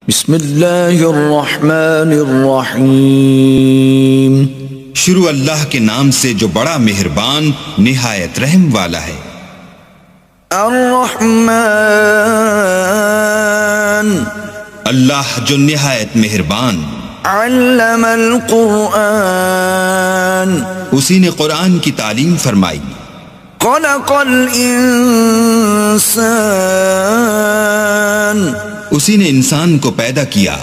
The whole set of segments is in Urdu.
بسم اللہ الرحمن الرحیم۔ شروع اللہ کے نام سے جو بڑا مہربان نہایت رحم والا ہے۔ الرحمن، اللہ جو نہایت مہربان۔ علم القرآن، اسی نے قرآن کی تعلیم فرمائی۔ خلق الانسان، اسی نے انسان کو پیدا کیا۔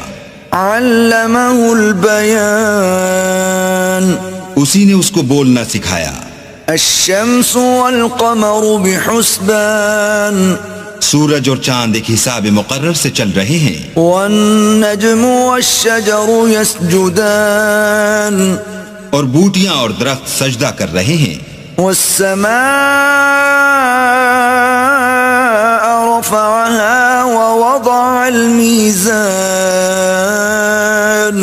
علمہ البیان، اسی نے اس کو بولنا سکھایا۔ الشمس والقمر بحسبان، سورج اور چاند ایک حساب مقرر سے چل رہے ہیں۔ والنجم والشجر يسجدان، اور بوٹیاں اور درخت سجدہ کر رہے ہیں۔ والسماء رفعها ووضع الميزان،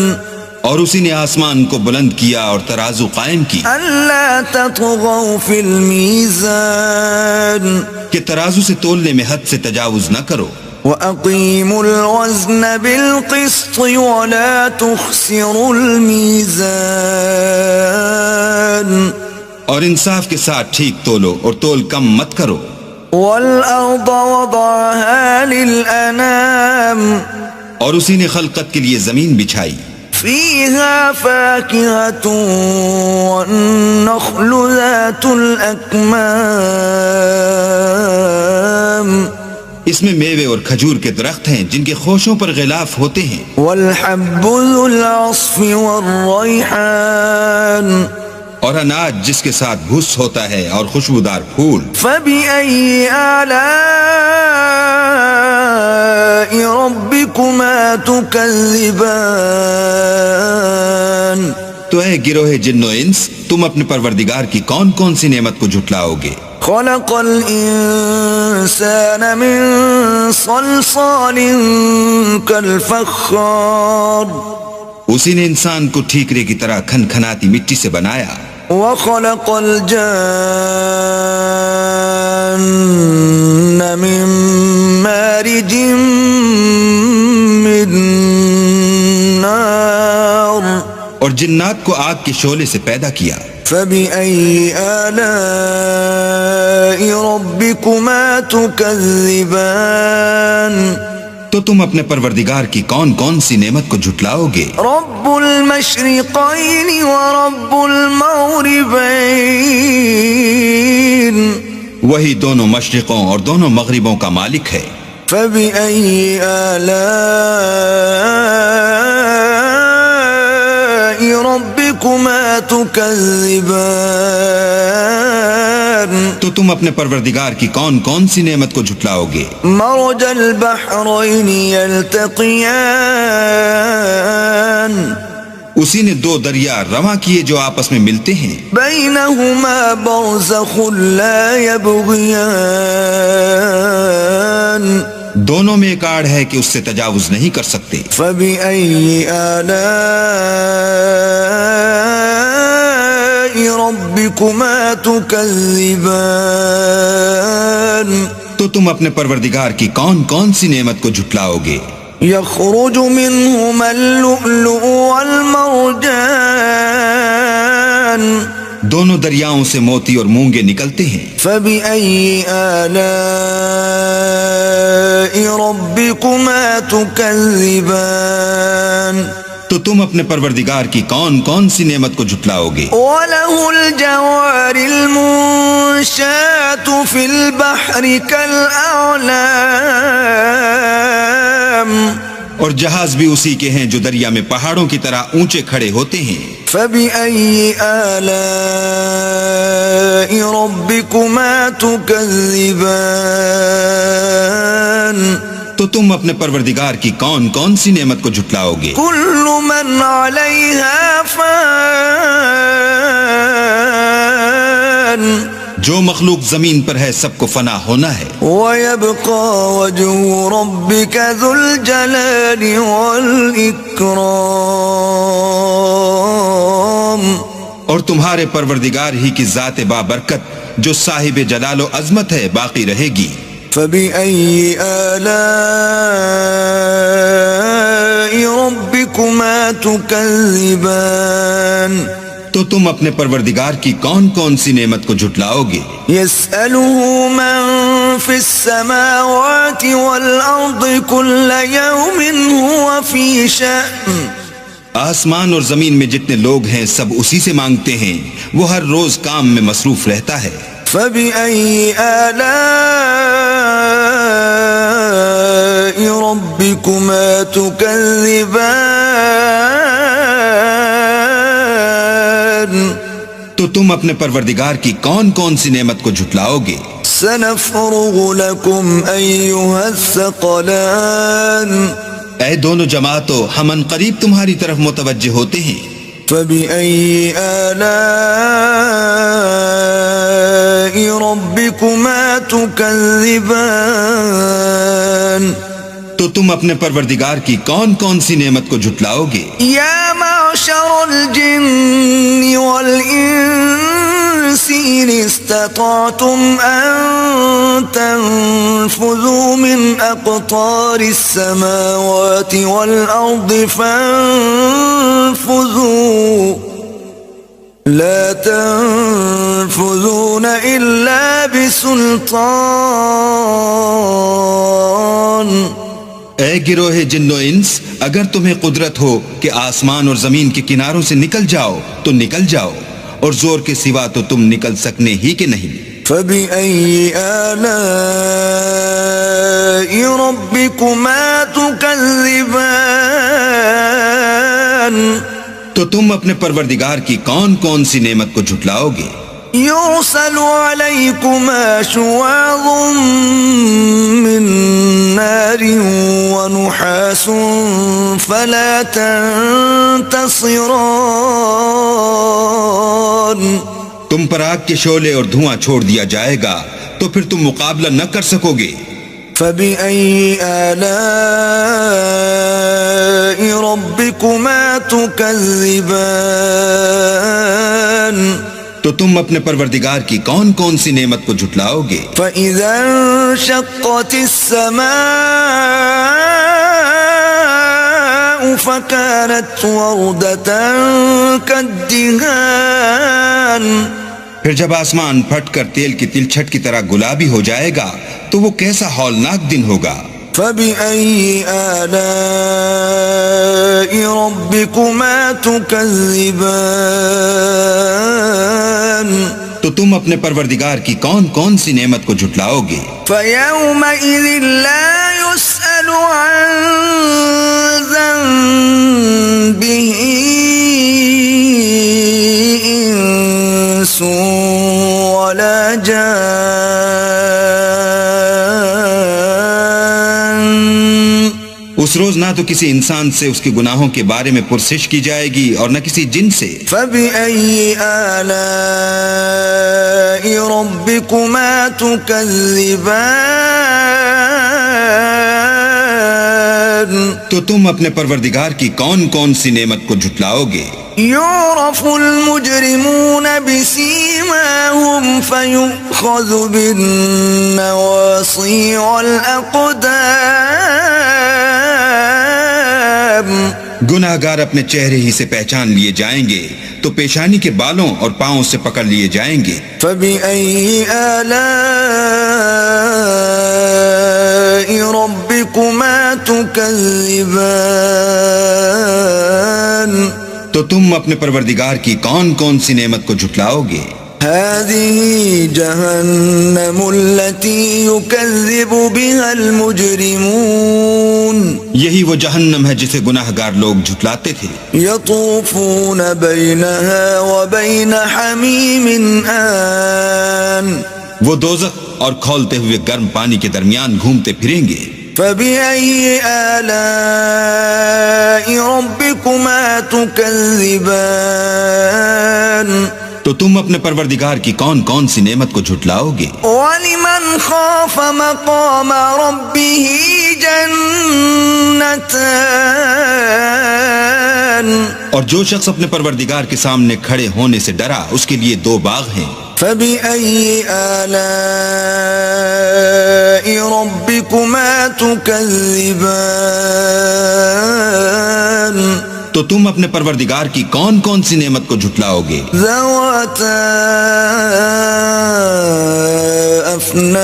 اور اسی نے آسمان کو بلند کیا اور ترازو قائم کی ألا تطغوا في الميزان، کہ ترازو سے تولنے میں حد سے تجاوز نہ کرو۔ وَأَقِيمُوا الْوَزْنَ بِالْقِسْطِ وَلَا تُخْسِرُوا الْمِيزَانَ، اور انصاف کے ساتھ ٹھیک تولو اور تول کم مت کرو۔ وَالْأَرْضَ وَضَعَهَا لِلْأَنَامِ، اور اسی نے خلقت کے لیے زمین بچھائی۔ فِيهَا فَاكِهَةٌ وَالنَّخْلُ ذَاتُ الْأَكْمَامِ، اس میں میوے اور کھجور کے درخت ہیں جن کے خوشوں پر غلاف ہوتے ہیں۔ وَالْحَبُّ ذُو الْعَصْفِ وَالرَّيْحَانِ، اور اناج جس کے ساتھ بھوس ہوتا ہے اور خوشبودار پھول۔ فَبِأَيِّ آلَاءِ رَبِّكُمَا تُكَذِّبَانِ، تو اے گروہ جن و انس، تم اپنے پروردگار کی کون کون سی نعمت کو جھٹلاؤ گے؟ خَلَقَ الْإِنسَانَ مِنْ صَلْصَالٍ كَالْفَخَّارِ، اسی نے انسان کو ٹھیکرے کی طرح کھن کھناتی مٹی سے بنایا۔ وَخَلَقَ الْجَانَّ مِن مَارِجٍ مِّن نَّارٍ، اور جنات کو آگ کے شعلے سے پیدا کیا۔ فَبِأَيِّ آلَاءِ رَبِّكُمَا تُكَذِّبَانِ، تو تم اپنے پروردگار کی کون کون سی نعمت کو جھٹلاؤ گے؟ رَبُّ الْمَشْرِقَيْنِ وَرَبُّ الْمَغْرِبَيْنِ، وہی دونوں مشرقوں اور دونوں مغربوں کا مالک ہے۔ فَبِأَيِّ آلَاءِ رَبِّكُمَا تُكَذِّبَانِ، تو تم اپنے پروردگار کی کون کون سی نعمت کو جھٹلاؤ گے؟ مرج البحرین یلتقیان، اسی نے دو دریا رواں کیے جو آپس میں ملتے ہیں۔ بینہما برزخ لا یبغیان، دونوں میں ایک آڑ ہے کہ اس سے تجاوز نہیں کر سکتے۔ فبأي آلاء ربكما تكذبان، تو تم اپنے پروردگار کی کون کون سی نعمت کو جھٹلاؤ گے؟ يخرج منهما اللؤلؤ والمرجان، دونوں دریاؤں سے موتی اور مونگے نکلتے ہیں۔ فبأي آلاء ربكما تكذبان، تو تم اپنے پروردگار کی کون کون سی نعمت کو جھٹلاؤ گے؟ وله الجوار المنشآت في البحر كالأعلام، اور جہاز بھی اسی کے ہیں جو دریا میں پہاڑوں کی طرح اونچے کھڑے ہوتے ہیں۔ فبأي آلاء ربكما تكذبان، تو تم اپنے پروردگار کی کون کون سی نعمت کو جھٹلاؤ گے؟ كل من عليها فان، جو مخلوق زمین پر ہے سب کو فنا ہونا ہے۔ ويبقى وجه ربك ذو الجلال والإكرام، اور تمہارے پروردگار ہی کی ذات بابرکت جو صاحب جلال و عظمت ہے باقی رہے گی۔ فبأي آلاء ربكما تكذبان تو تم اپنے پروردگار کی کون کون سی نعمت کو جھٹلاؤ گے؟ يسأله من في السماوات والأرض كل يوم هو في شأن آسمان اور زمین میں جتنے لوگ ہیں سب اسی سے مانگتے ہیں، وہ ہر روز کام میں مصروف رہتا ہے۔ فبأي آلاء ربكما تكذبان تو تم اپنے پروردگار کی کون کون سی نعمت کو جھٹلاؤ گے؟ سنفرغ لكم أيها الثقلان اے دونوں جماعتوں، ہم ان قریب تمہاری طرف متوجہ ہوتے ہیں۔ فبأي آلاء ربكما تكذبان تو تم اپنے پروردگار کی کون کون سی نعمت کو جھٹلاؤ گے؟ يا معشر الجن والإنس إن استطعتم أن تنفذوا من أقطار السماوات والأرض فانفذوا لا تنفذون إلا بسلطان اے گروہ جن و انس، اگر تمہیں قدرت ہو کہ آسمان اور زمین کے کناروں سے نکل جاؤ تو نکل جاؤ، اور زور کے سوا تو تم نکل سکنے ہی کہ نہیں۔ فبأي آلاء ربكما تكذبان تو تم اپنے پروردگار کی کون کون سی نعمت کو جھٹلاؤ گے؟ يرسل عليكما شواظ من نار ونحاس فلا تنتصران تم پر آگ کے شعلے اور دھواں چھوڑ دیا جائے گا تو پھر تم مقابلہ نہ کر سکو گے۔ فبأي آلاء ربكما تكذبان تو تم اپنے پروردگار کی کون کون سی نعمت کو جھٹلاؤ گے؟ فإذا انشقت السماء فكانت وردة كالدهان پھر جب آسمان پھٹ کر تیل کی تلچھٹ کی طرح گلابی ہو جائے گا تو وہ کیسا ہولناک دن ہوگا۔ فبأي آلاء ربكما تكذبان تو تم اپنے پروردگار کی کون کون سی نعمت کو جھٹلاؤ گے؟ فيومئذ لا يسأل عن ذنبه إنس ولا جان اس روز نہ تو کسی انسان سے اس کے گناہوں کے بارے میں پرسش کی جائے گی اور نہ کسی جن سے۔ فبأي آلاء ربكما تكذبان تو تم اپنے پروردگار کی کون کون سی نعمت کو جھٹلاؤ گے؟ يعرف المجرمون بسيماهم فيؤخذ بالنواصي والأقدام گناہ گار اپنے چہرے ہی سے پہچان لیے جائیں گے تو پیشانی کے بالوں اور پاؤں سے پکڑ لیے جائیں گے۔ فبأي آلاء ربكما تكذبان تو تم اپنے پروردگار کی کون کون سی نعمت کو جھٹلاؤ گے؟ هذه جهنم التي يكذب بها المجرمون یہی وہ جہنم ہے جسے گناہ گار لوگ جھٹلاتے تھے۔ يطوفون بينها وبين حميم آن وہ دوزخ اور کھولتے ہوئے گرم پانی کے درمیان گھومتے پھریں گے۔ فبأي آلاء ربكما تكذبان تو تم اپنے پروردگار کی کون کون سی نعمت کو جھٹلاؤ گے؟ ولمن خاف مقام ربه جنتان اور جو شخص اپنے پروردگار کے سامنے کھڑے ہونے سے ڈرا اس کے لیے دو باغ ہیں۔ فبأي آلاء ربكما تكذبان تو تو تم اپنے پروردگار کی کون کون سی نعمت کو جھٹلاؤ گے؟ ذواتا افنان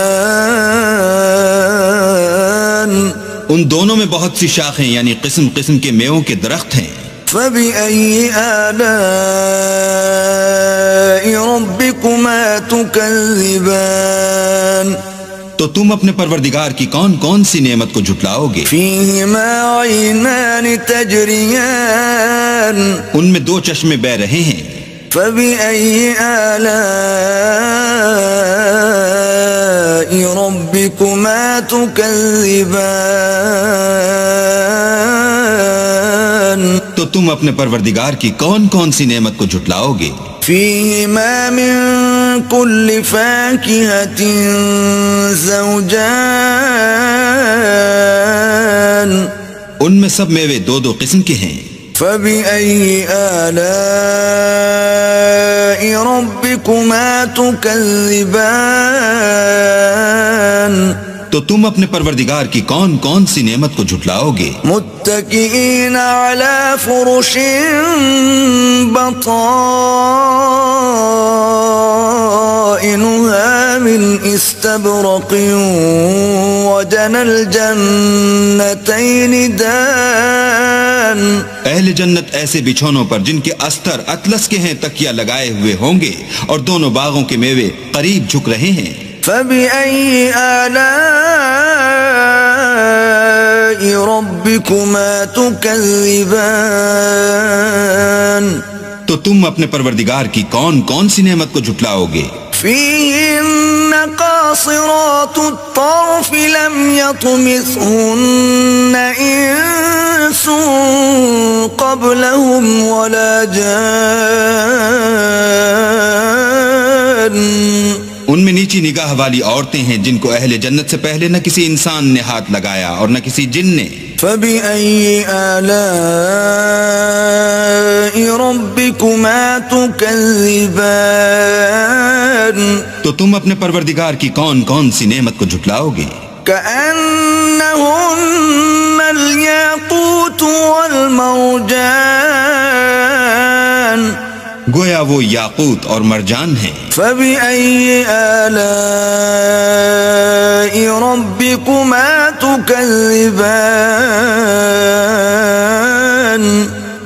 ان دونوں میں بہت سی شاخیں یعنی قسم قسم کے میووں کے درخت ہیں. فبأي آلاء ربكما تكذبان تو تم اپنے پروردگار کی کون کون سی نعمت کو جھٹلاؤ گے؟ فيهما عينان تجريان ان میں دو چشمے بہہ رہے ہیں. فبأي آلاء ربكما تكذبان تو تم اپنے پروردگار کی کون کون سی نعمت کو جھٹلاؤ گے؟ فيهما من كل فاكهة زوجان ان میں سب میوے دو دو قسم کے ہیں. فبأي آلاء ربكما تكذبان تو تم اپنے پروردگار کی کون کون سی نعمت کو جھٹلاؤ گے؟ متكئين على فرش بطائنها من استبرق وجنى الجنتين دان اہل جنت ایسے بچھونوں پر جن کے استر اطلس کے ہیں تکیہ لگائے ہوئے ہوں گے اور دونوں باغوں کے میوے قریب جھک رہے ہیں. فبأي آلاء ربكما تكذبان تو تم اپنے پروردگار کی کون کون سی نعمت کو جھٹلاؤ گے؟ فيهن قاصرات الطرف لم يطمثهن إنس قبلهم ولا جان ان میں نیچی نگاہ والی عورتیں ہیں جن کو اہل جنت سے پہلے نہ کسی انسان نے ہاتھ لگایا اور نہ کسی جن نے. فبأي آلاء ربكما تكذبان تو تم اپنے پروردگار کی کون کون سی نعمت کو جھٹلاؤ گے؟ كأنهن الياقوت والمرجان گویا وہ یاقوت اور مرجان ہیں. فبأي آلاء ربكما تكذبان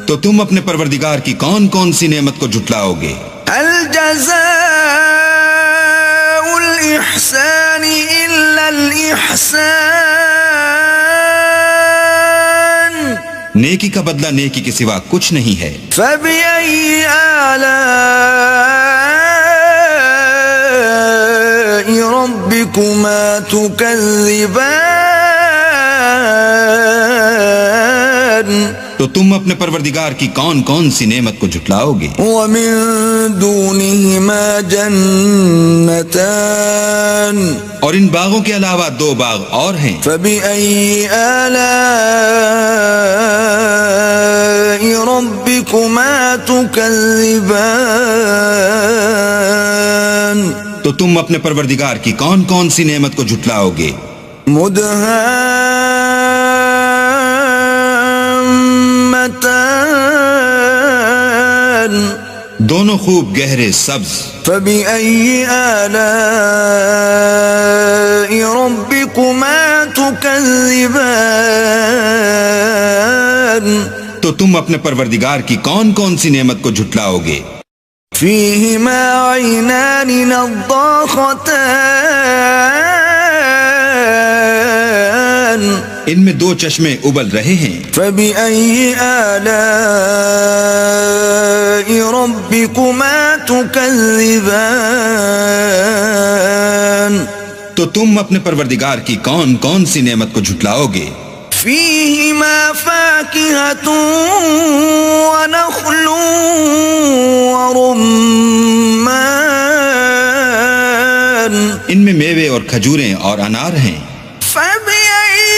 تو تم اپنے پروردگار کی کون کون سی نعمت کو جھٹلاؤ گے؟ هل جزاء الإحسان إلا الإحسان نیکی کا بدلہ نیکی کے سوا کچھ نہیں ہے. فبأي آلاء ربكما تكذبان تو تم اپنے پروردگار کی کون کون سی نعمت کو جھٹلاؤ گے؟ ومن دونهما جنتان اور ان باغوں کے علاوہ دو باغ اور ہیں. فبأي آلاء ربكما تكذبان تو تم اپنے پروردگار کی کون کون سی نعمت کو جھٹلاؤ گے؟ مدهامتان دونوں خوب گہرے سبز. فبأي آلاء ربكما تكذبان تو تم اپنے پروردگار کی کون کون سی نعمت کو جھٹلاؤ گے؟ فيهما عينان نضاختان ان میں دو چشمے ابل رہے ہیں. فبأي آلاء ربكما تكذبان تو تم اپنے پروردگار کی کون کون سی نعمت کو جھٹلاؤ گے؟ فيهما فاكهة ونخل ورمان ان میں میوے اور کھجوریں اور انار ہیں. فبأي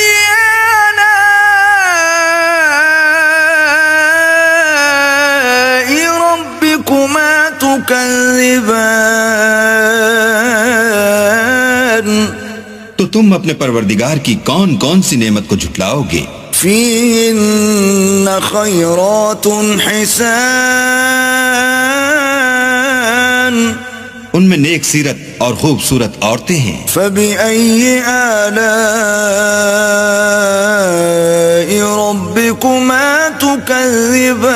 آلاء ربكما تكذبان تو تم اپنے پروردگار کی کون کون سی نعمت کو جھٹلاؤ گے؟ فيهن خيرات حسان ان میں نیک سیرت اور خوبصورت عورتیں ہیں. فبأي آلاء ربكما تكذبان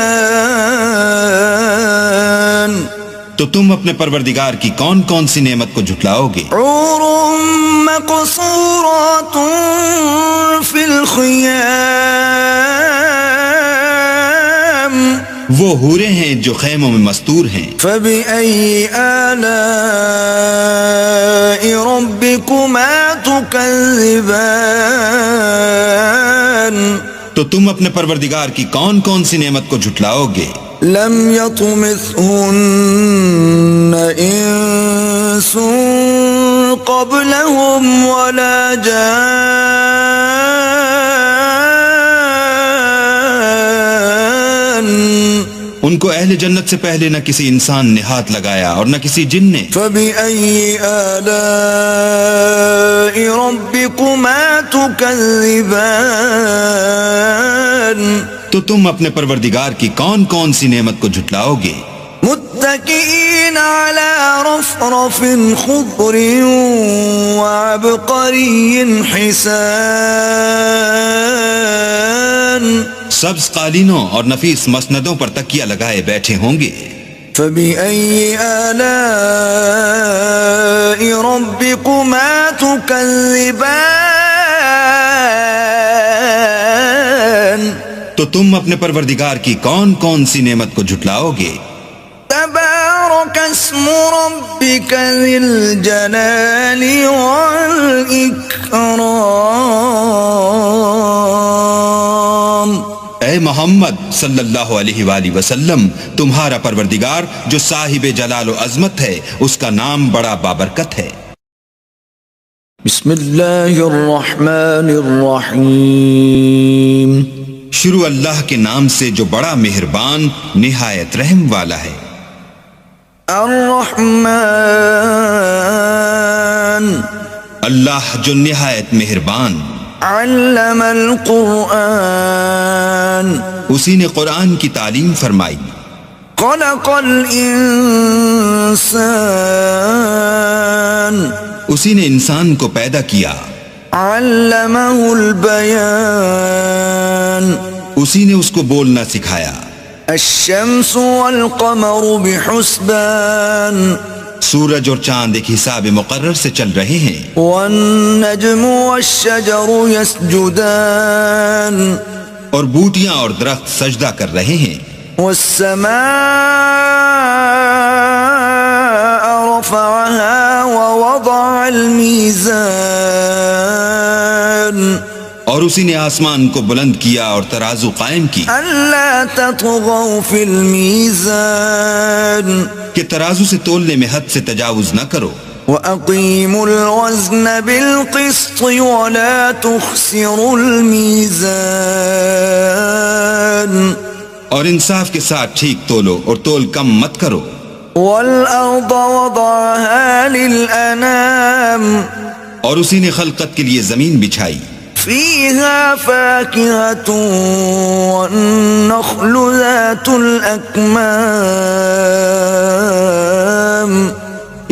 تو تم اپنے پروردگار کی کون کون سی نعمت کو جھٹلاؤ گے؟ حور مقصورات في الخيام وہ حوریں ہیں جو خیموں میں مستور ہیں. فبأي آلاء ربكما تكذبان تو تم اپنے پروردگار کی کون کون سی نعمت کو جھٹلاؤ گے؟ لم يطمثهن انس قبلهم ولا جان ان کو اہل جنت سے پہلے نہ کسی انسان نے ہاتھ لگایا اور نہ کسی جن نے. فبأي آلاء ربكما تكذبان تو تم اپنے پروردگار کی کون کون سی نعمت کو جھٹلاؤ گے؟ متكئين على رفرف خضر وعبقري حسان سبز قالینوں اور نفیس مسندوں پر تکیہ لگائے بیٹھے ہوں گے. فبأي آلاء ربكما تكذبان تو تم اپنے پروردگار کی کون کون سی نعمت کو جھٹلاؤ گے؟ تبارك اسم ربك ذي الجلال والإكرام. اے محمد صلی اللہ علیہ وآلہ وسلم، تمہارا پروردگار جو صاحب جلال و عظمت ہے، اس کا نام بڑا بابرکت ہے. بسم اللہ الرحمن الرحیم. شروع اللہ کے نام سے جو بڑا مہربان نہایت رحم والا ہے. الرحمن اللہ جو نہایت مہربان. علم القرآن اسی نے قرآن کی تعلیم فرمائی. خلق الانسان اسی نے انسان کو پیدا کیا. علمہ البیان اسی نے اس کو بولنا سکھایا. الشمس والقمر بحسبان سورج اور چاند ایک حساب مقرر سے چل رہے ہیں. والنجم والشجر يسجدان اور بوٹیاں اور درخت سجدہ کر رہے ہیں. والسماء رفعها ووضع الميزان اور اسی نے آسمان کو بلند کیا اور ترازو قائم کی ألا تطغوا في الميزان کہ ترازو سے تولنے میں حد سے تجاوز نہ کرو. وأقيموا الوزن بالقسط ولا تخسروا الميزان اور انصاف کے ساتھ ٹھیک تولو اور تول کم مت کرو. والأرض وضعها للأنام اور اسی نے خلقت کے لیے زمین بچھائی. فيها فاكهة والنخل ذات الأكمام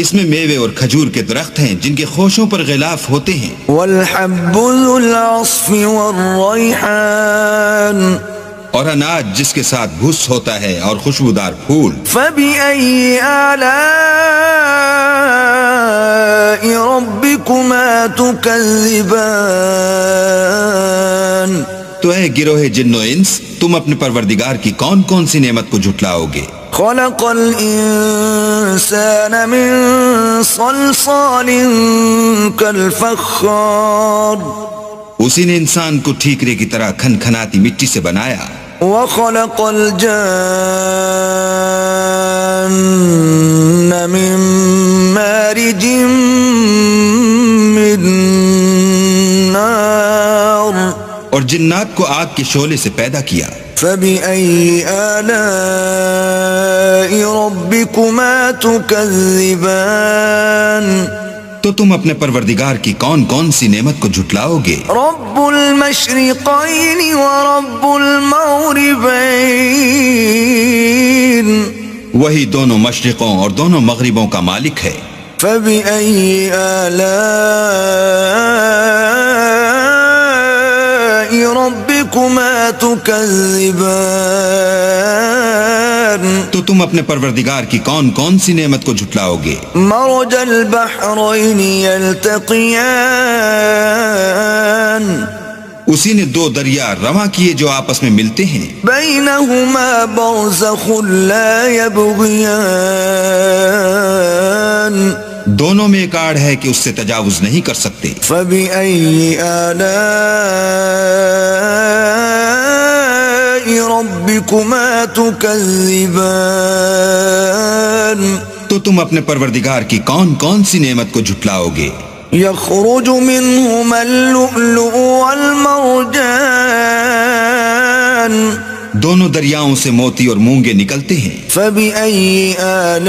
اس میں میوے اور کھجور کے درخت ہیں جن کے خوشوں پر غلاف ہوتے ہیں. والحب ذو العصف والريحان اور اناج جس کے ساتھ بھس ہوتا ہے اور خوشبودار پھول. فبأي آلاء ربكما تكذبان تو اے گروہ جن و انس، تم اپنے پروردگار کی کون کون سی نعمت کو جھٹلاؤ گے؟ خلق الانسان من صلصال كالفخار اسی نے انسان کو ٹھیکرے کی طرح کھن کھناتی مٹی سے بنایا. وخلق الجان من مارج من نار اور جنات کو آگ کے شعلے سے پیدا کیا. فبأي آلاء ربكما تكذبان تو تم اپنے پروردگار کی کون کون سی نعمت کو جھٹلاؤ گے؟ رب المشرقين ورب المغربين المغربين وہی دونوں مشرقوں اور دونوں مغربوں کا مالک ہے. فبأي آلاء ربكما تكذبان تو تم اپنے پروردگار کی کون کون سی نعمت کو جھٹلاؤ گے؟ مرج البحرين يلتقيان اسی نے دو دریا رواں کیے جو آپس میں ملتے ہیں. بينهما برزخ لا يبغيان دونوں میں ایک آڑ ہے کہ اس سے تجاوز نہیں کر سکتے. فبأي آلاء ربكما تكذبان تو تم اپنے پروردگار کی کون کون سی نعمت کو جھٹلاؤ گے؟ يخرج منهما اللؤلؤ والمرجان دونوں دریاؤں سے موتی اور مونگے نکلتے ہیں. فبأي آلاء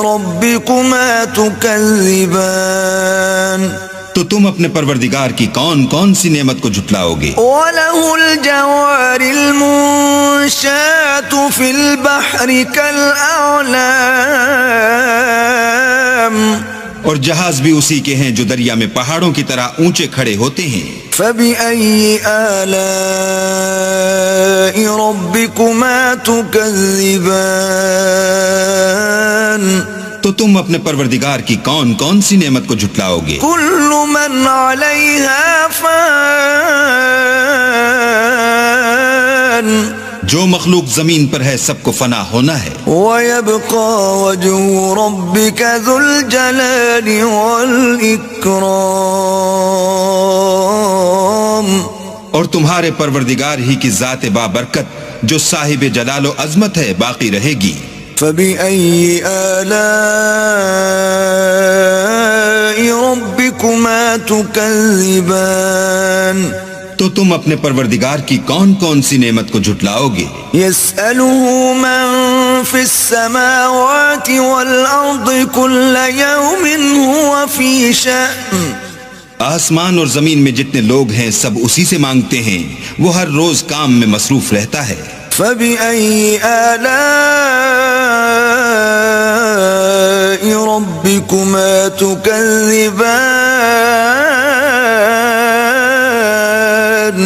ربكما تكذبان تو تم اپنے پروردگار کی کون کون سی نعمت کو جھٹلاؤ گے؟ وله الجوار المنشآت في البحر كالأعلام اور جہاز بھی اسی کے ہیں جو دریا میں پہاڑوں کی طرح اونچے کھڑے ہوتے ہیں. فبأي آلاء ربكما تكذبان تو تم اپنے پروردگار کی کون کون سی نعمت کو جھٹلاؤ گے؟ كل من عليها فان جو مخلوق زمین پر ہے سب کو فنا ہونا ہے. ويبقى وجه ربك ذو الجلال والإكرام اور تمہارے پروردگار ہی کی ذات بابرکت جو صاحب جلال و عظمت ہے باقی رہے گی. فبأي آلاء ربكما تكذبان تو تم اپنے پروردگار کی کون کون سی نعمت کو جھٹلاؤ گے؟ يسأله من في السماوات والأرض كل يوم هو في شأن آسمان اور زمین میں جتنے لوگ ہیں سب اسی سے مانگتے ہیں، وہ ہر روز کام میں مصروف رہتا ہے. فبأي آلاء ربكما تكذبان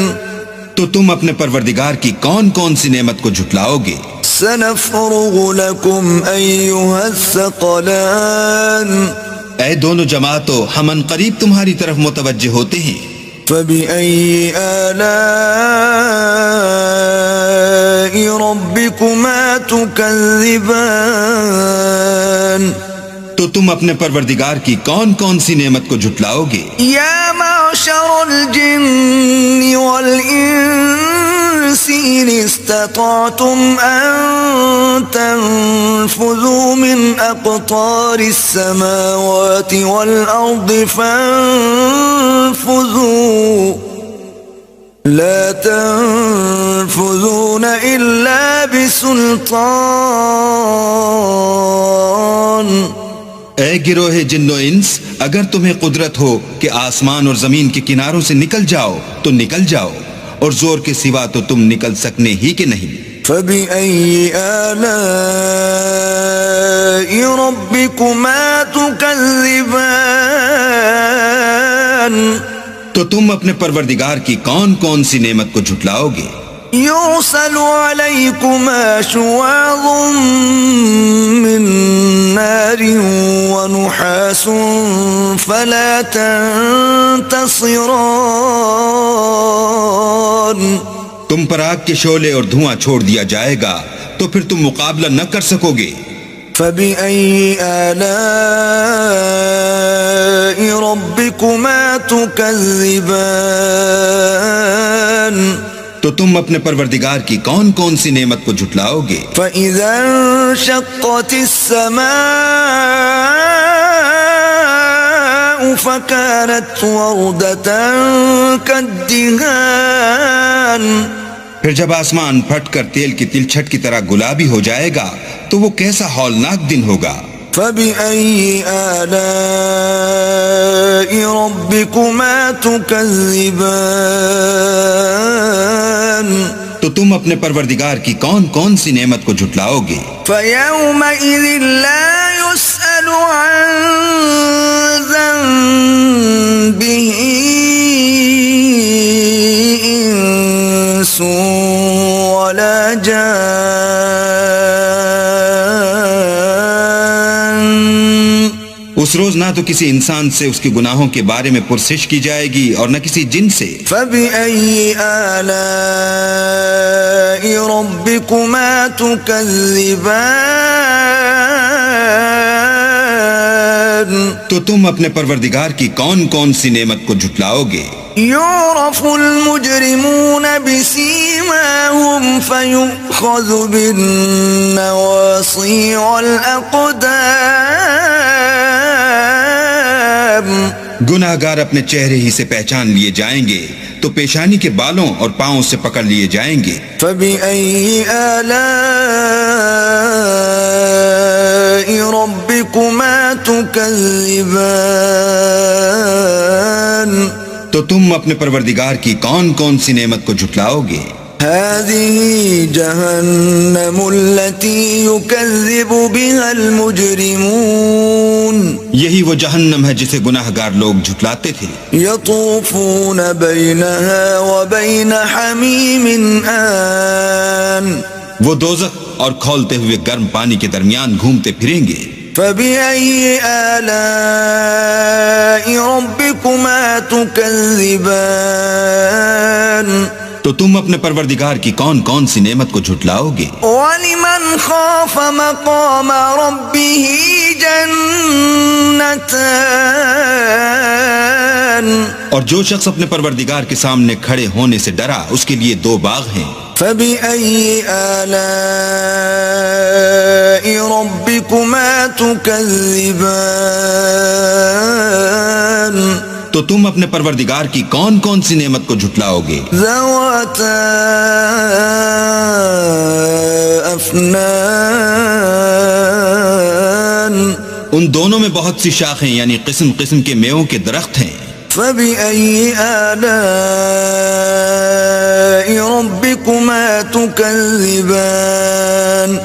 تو تم اپنے پروردگار کی کون کون سی نعمت کو جھٹلاؤ گے؟ سنفرغ لكم أيها الثقلان اے دونوں جماعتوں ہم ان قریب تمہاری طرف متوجہ ہوتے ہیں. فبأي آلاء ربكما تكذبان تو تم اپنے پروردگار کی کون کون سی نعمت کو جھٹلاؤ گے؟ يا معشر الجن والإنس إن استطعتم أن تنفذوا من أقطار السماوات والأرض فانفذوا لا تنفذون إلا بسلطان. اے گروہ جن و انس اگر تمہیں قدرت ہو کہ آسمان اور زمین کے کناروں سے نکل جاؤ تو نکل جاؤ، اور زور کے سوا تو تم نکل سکنے ہی کے نہیں. فبأي آلاء ربكما تكذبان تو تم اپنے پروردگار کی کون کون سی نعمت کو جھٹلاؤ گے؟ يرسل عليكما شواظ من نار ونحاس فلا تنتصران تم پر آگ کے شعلے اور دھواں چھوڑ دیا جائے گا تو پھر تم مقابلہ نہ کر سکو گے. فبأي آلاء ربكما تكذبان تو تم اپنے پروردگار کی کون کون سی نعمت کو جھٹلاؤ گے؟ فإذا انشقت السماء فكانت وردة كالدهان پھر جب آسمان پھٹ کر تیل کی تلچھٹ کی طرح گلابی ہو جائے گا تو وہ کیسا ہولناک دن ہوگا. فبأي آلاء ربكما تكذبان تم اپنے پروردگار کی کون کون سی نعمت کو جھٹلاؤ گے؟ فَيَوْمَئِذٍ لَا يُسْأَلُ عَنْ ذَنبِهِ إِنسٌ وَلَا جَانٌّ. اس روز نہ تو کسی انسان سے اس کے گناہوں کے بارے میں پرسش کی جائے گی اور نہ کسی جن سے. فَبِأَيِّ آلَاءِ رَبِّكُمَا تُكَذِّبَانِ. تو تم اپنے پروردگار کی کون کون سی نعمت کو جھٹلاؤ گے؟ يُعْرَفُ الْمُجْرِمُونَ بِسِيمَاهُمْ فَيُؤْخَذُ بِالنَّوَاصِي وَالْأَقْدَامِ. گناہگار اپنے چہرے ہی سے پہچان لیے جائیں گے تو پیشانی کے بالوں اور پاؤں سے پکڑ لیے جائیں گے. فَبِأَيِّ آلَاءِ رَبِّكُمَا تُكَذِّبَانِ. تو تم اپنے پروردگار کی کون کون سی نعمت کو جھٹلاؤ گے؟ هذه جهنم التي يكذب بها المجرمون. یہی وہ جہنم ہے جسے گناہگار لوگ جھٹلاتے تھے. يطوفون بينها وبين حميم آن. وہ دوزخ اور کھولتے ہوئے گرم پانی کے درمیان گھومتے پھریں گے. فَبِأَيِّ آلَاءِ رَبِّكُمَا تُكَذِّبَانِ. تو تم اپنے پروردگار کی کون کون سی نعمت کو جھٹلاؤ گے؟ وَلِمَنْ خَافَ مَقَامَ رَبِّهِ جَنَّتَانِ. اور جو شخص اپنے پروردگار کے سامنے کھڑے ہونے سے ڈرا اس کے لیے دو باغ ہیں. فَبِأَيِّ آلَاءِ رَبِّكُمَا تُكَذِّبَانِ. تو تم اپنے پروردگار کی کون کون سی نعمت کو جھٹلاؤ گے؟ ذَوَاتَا أَفْنَانٍ. ان دونوں میں بہت سی شاخیں یعنی قسم قسم کے میووں کے درخت ہیں. فَبِأَيِّ آلَاءِ رَبِّكُمَا تُكَذِّبَانِ.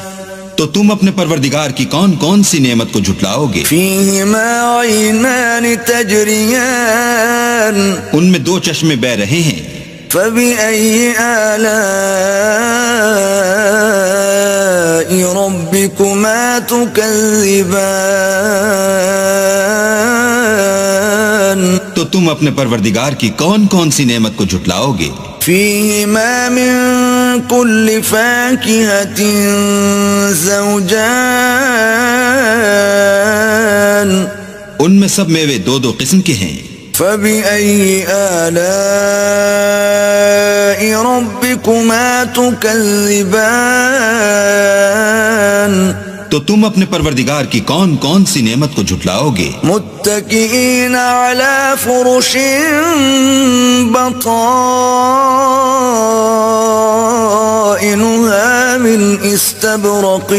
تو تم اپنے پروردگار کی کون کون سی نعمت کو جھٹلاؤ گے؟ فِيهِمَا عَيْنَانِ تَجْرِيَانِ. ان میں دو چشمے بہ رہے ہیں. فَبِأَيِّ آلَاءِ رَبِّكُمَا تُكَذِّبَانِ. تو تم اپنے پروردگار کی کون کون سی نعمت کو جھٹلاؤ گے؟ فِيهِمَا مِن كُلِّ فَاكِهَةٍ زَوْجَانِ. ان میں سب میوے دو دو قسم کے ہیں. فَبِأَيِّ آلَاءِ رَبِّكُمَا تُكَذِّبَانِ. تو تم اپنے پروردگار کی کون کون سی نعمت کو جھٹلاؤ گے؟ متکئین علی فرش بطائنها من استبرق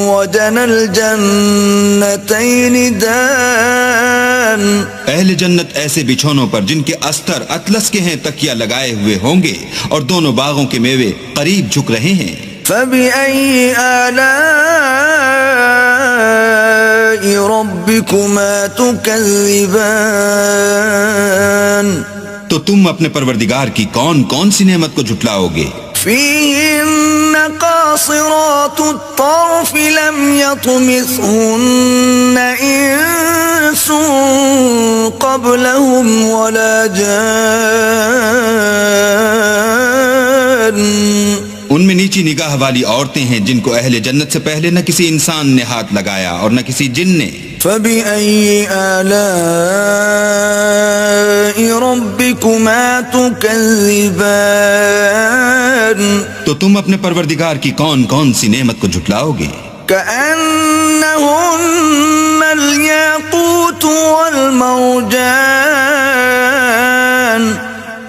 وجنى الجنتین دان. اہل جنت ایسے بچھونوں پر جن کے استر اطلس کے ہیں تکیہ لگائے ہوئے ہوں گے اور دونوں باغوں کے میوے قریب جھک رہے ہیں. فَبِأَيِّ آلَاءِ رَبِّكُمَا تُكَذِّبَانِ. تو تم اپنے پروردگار کی کون کون سی نعمت کو جھٹلاؤ گے؟ فِيهِنَّ قَاصِرَاتُ الطَّرْفِ لَمْ يَطْمِثْهُنَّ إِنسٌ قَبْلَهُمْ وَلَا جَانٌّ. ان میں نیچی نگاہ والی عورتیں ہیں جن کو اہل جنت سے پہلے نہ کسی انسان نے ہاتھ لگایا اور نہ کسی جن نے. فَبِأَيِّ آلَاءِ رَبِّكُمَا تُكَذِّبَانِ. تو تم اپنے پروردگار کی کون کون سی نعمت کو جھٹلاؤ گے؟ كَأَنَّهُنَّ الْيَاقُوتُ وَالْمَرْجَانُ.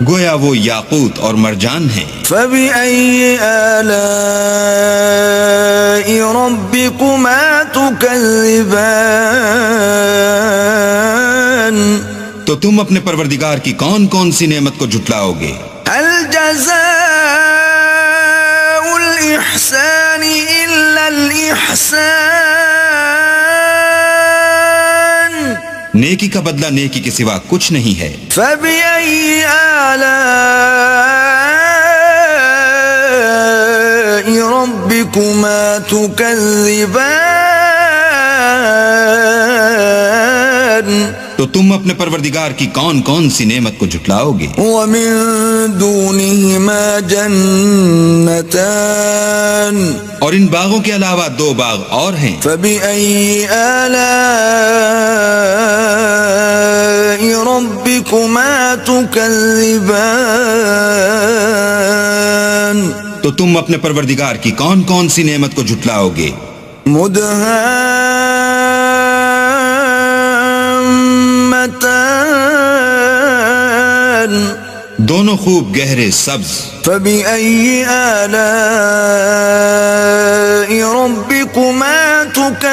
گویا وہ یاقوت اور مرجان ہیں. فَبِأَيِّ آلَاءِ رَبِّكُمَا تُكَذِّبَانِ. تو تم اپنے پروردگار کی کون کون سی نعمت کو جھٹلاؤ گے؟ هَلْ جَزَاءُ الإحسان إلا الإحسان نیکی کا بدلہ نیکی کے سوا کچھ نہیں ہے. فبأي آلاء ربكما تكذبان تو تم اپنے پروردگار کی کون کون سی نعمت کو جھٹلاؤ گے؟ ومن دونهما جنتان اور ان باغوں کے علاوہ 2 باغ اور ہیں. فبأي آلاء ربكما تكذبان تو تم اپنے پروردگار کی کون کون سی نعمت کو جھٹلاؤ گے؟ مدهامتان دونوں خوب گہرے سبز. فبأي آلاء ربكما تكذبان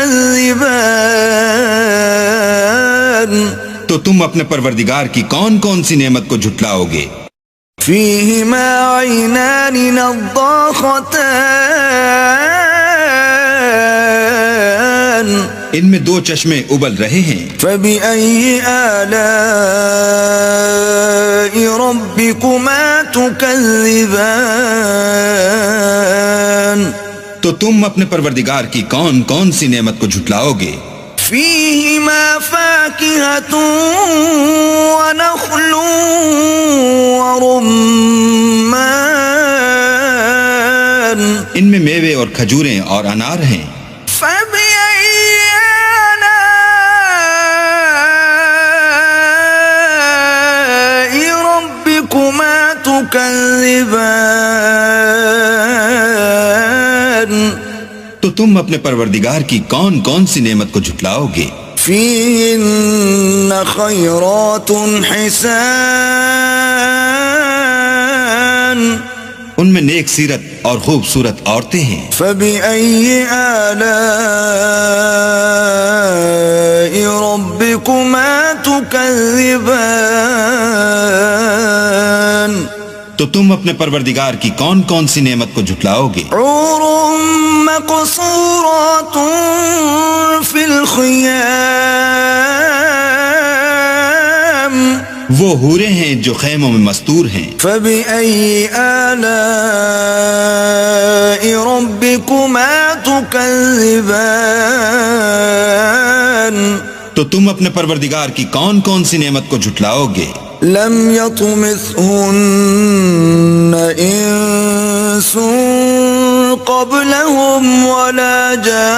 تو تم اپنے پروردگار کی کون کون سی نعمت کو جھٹلاؤ گے؟ فيهما عينان نضاختان ان میں 2 چشمے ابل رہے ہیں. فبأي آلاء ربكما تكذبان تو تم اپنے پروردگار کی کون کون سی نعمت کو جھٹلاؤ گے؟ فيهما فاكهة ونخل ورمان ان میں میوے اور کھجوریں اور انار ہیں. فبأي آلاء ربكما تكذبان تو تم اپنے پروردگار کی کون کون سی نعمت کو جھٹلاؤ گے؟ فيهن خيرات حسان ان میں نیک سیرت اور خوبصورت عورتیں ہیں. فبأي آلاء ربكما تكذبان تو تم اپنے پروردگار کی کون کون سی نعمت کو جھٹلاؤ گے؟ حور مقصورات في الخيام وہ حوریں ہیں جو خیموں میں مستور ہیں. فبأي آلاء ربكما تكذبان تو تم اپنے پروردگار کی کون کون سی نعمت کو جھٹلاؤ گے؟ لم يطمثهن انس قبلهم ولا جان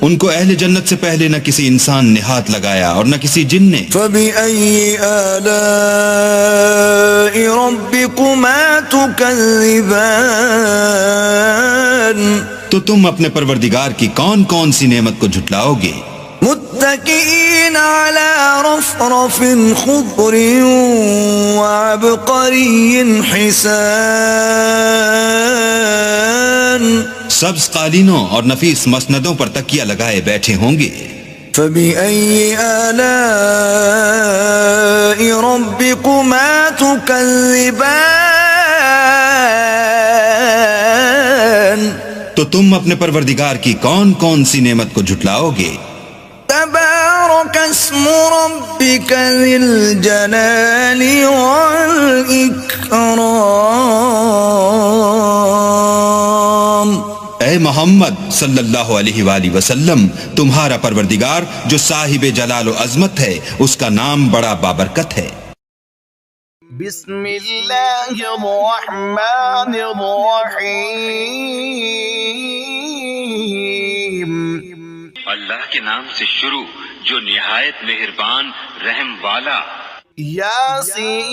ان کو اہل جنت سے پہلے نہ کسی انسان نے ہاتھ لگایا اور نہ کسی جن نے. فبأي آلاء ربكما تكذبان تو تم اپنے پروردگار کی کون کون سی نعمت کو جھٹلاؤ گے؟ متكئين على رفرف خضر وعبقري حسان سبز قالینوں اور نفیس مسندوں پر تکیہ لگائے بیٹھے ہوں گے. فبأي آلاء ربكما تكذبان تو تم اپنے پروردگار کی کون کون سی نعمت کو جھٹلاؤ گے؟ تبارك اسم ربك ذي الجلال والإكرام اے محمد صلی اللہ علیہ وآلہ وسلم، تمہارا پروردگار جو صاحب جلال و عظمت ہے، اس کا نام بڑا بابرکت ہے. بسم اللہ الرحمن الرحیم اللہ کے نام سے شروع جو نہایت مہربان رحم والا.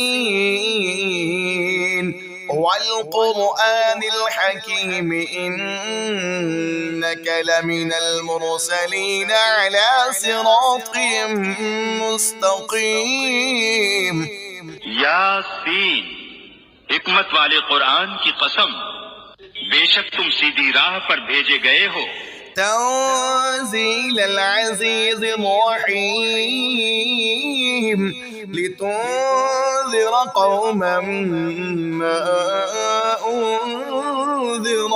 یاسین والقرآن الحکیم انک لمن المرسلین علی صراط مستقیم. یاسین، حکمت والے قرآن کی قسم، بے شک تم سیدھی راہ پر بھیجے گئے ہو. تنزیل العزیز الرحیم لتنذر قوما ما أنذر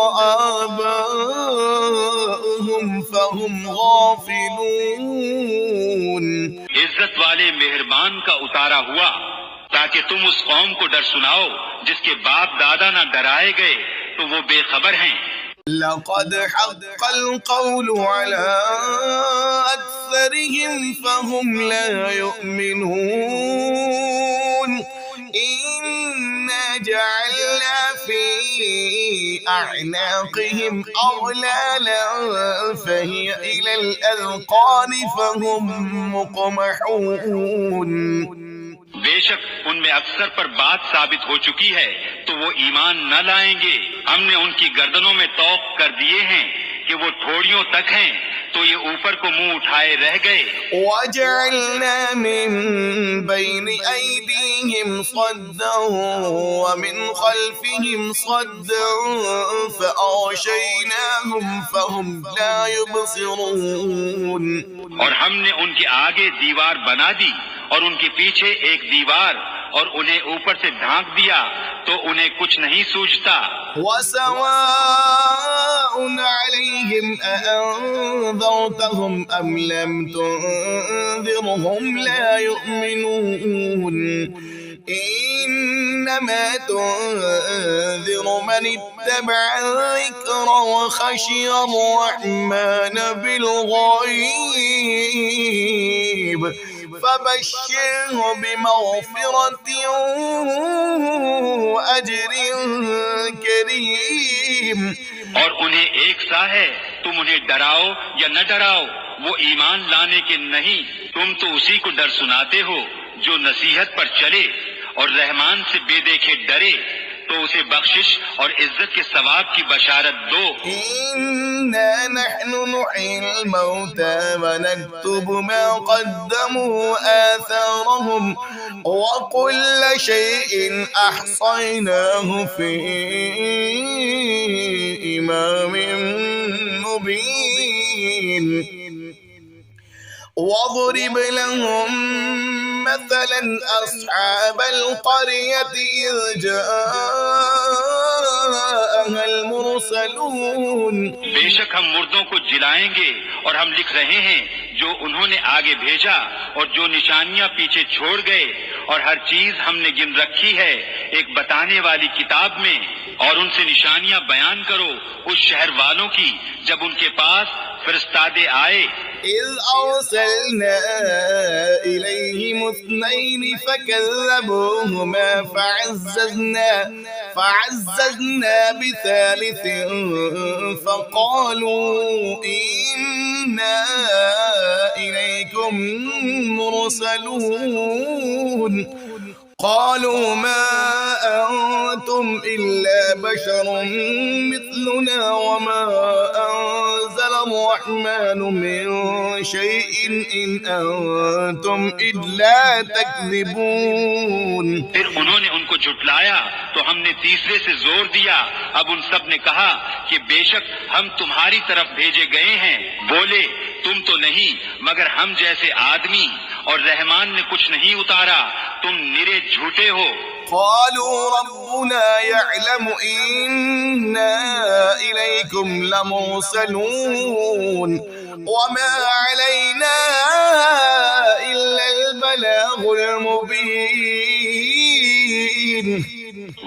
آباؤهم فهم غافلون. عزت والے مہربان کا اتارا ہوا تاکہ تم اس قوم کو ڈر سناؤ جس کے باپ دادا نہ ڈرائے گئے تو وہ بے خبر ہیں. لقد حق القول على أكثرهم فهم لا يؤمنون. إنا جعلنا في أعناقهم أغلالا فهي إلى الأذقان فهم مقمحون. بے شک ان میں اکثر پر بات ثابت ہو چکی ہے تو وہ ایمان نہ لائیں گے. ہم نے ان کی گردنوں میں طوق کر دیے ہیں کہ وہ ٹھوڑیوں تک ہیں تو یہ اوپر کو منہ اٹھائے رہ گئے. وَجَعَلْنَا مِن بَيْنِ أَيْدِيهِمْ صَدًّا وَمِنْ خَلْفِهِمْ صَدًّا فَأَغْشَيْنَاهُمْ فَهُمْ لَا يُبْصِرُونَ. اور ہم نے ان کے آگے دیوار بنا دی اور ان کے پیچھے ایک دیوار اور انہیں اوپر سے ڈھانک دیا تو انہیں کچھ نہیں سوجھتا. وَسَوَاءٌ عَلَيْهِمْ أَأَنذَرْتَهُمْ أَمْ لَمْ تُنذِرْهُمْ لَا يُؤْمِنُونَ. إِنَّمَا تُنذِرُ مَنِ اتَّبَعَ الذِّكْرَ وَخَشِيَ الرَّحْمَنَ بِالْغَيْبِ فبشره بمغفرة وأجر کریم. اور انہیں ایک سا ہے تم انہیں ڈراؤ یا نہ ڈراؤ وہ ایمان لانے کے نہیں. تم تو اسی کو ڈر سناتے ہو جو نصیحت پر چلے اور رحمان سے بے دیکھے ڈرے تو اسے بخشش اور عزت کے ثواب کی بشارت دو. إنا نحن نحيي الموتى ونكتب ما قدموا آثارهم وكل شيء أحصيناه في إمام مبين. واضرب لهم مثلا أصحاب القرية إذ جاءها المرسلون. بے شک ہم مردوں کو جلائیں گے اور ہم لکھ رہے ہیں جو انہوں نے آگے بھیجا اور جو نشانیاں پیچھے چھوڑ گئے اور ہر چیز ہم نے گن رکھی ہے ایک بتانے والی کتاب میں. اور ان سے نشانیاں بیان کرو اس شہر والوں کی جب ان کے پاس فرستادے آئے. إذ أرسلنا إليهم اثنين فكذبوهما فعززنا بثالث فقالوا إنا إليكم مرسلون. قالوا ما أنتم إلا بشر مثلنا وما أنزل الرحمن من شيء إن أنتم إلا تكذبون. پھر انہوں نے ان کو جھٹلایا تو ہم نے تیسرے سے زور دیا. اب ان سب نے کہا کہ بے شک ہم تمہاری طرف بھیجے گئے ہیں. بولے تم تو نہیں مگر ہم جیسے آدمی اور رحمان نے کچھ نہیں اتارا تم نرے جھوٹے ہو. قالوا ربنا يعلم إنا إليكم لمرسلون وما علينا إلا البلاغ المبين.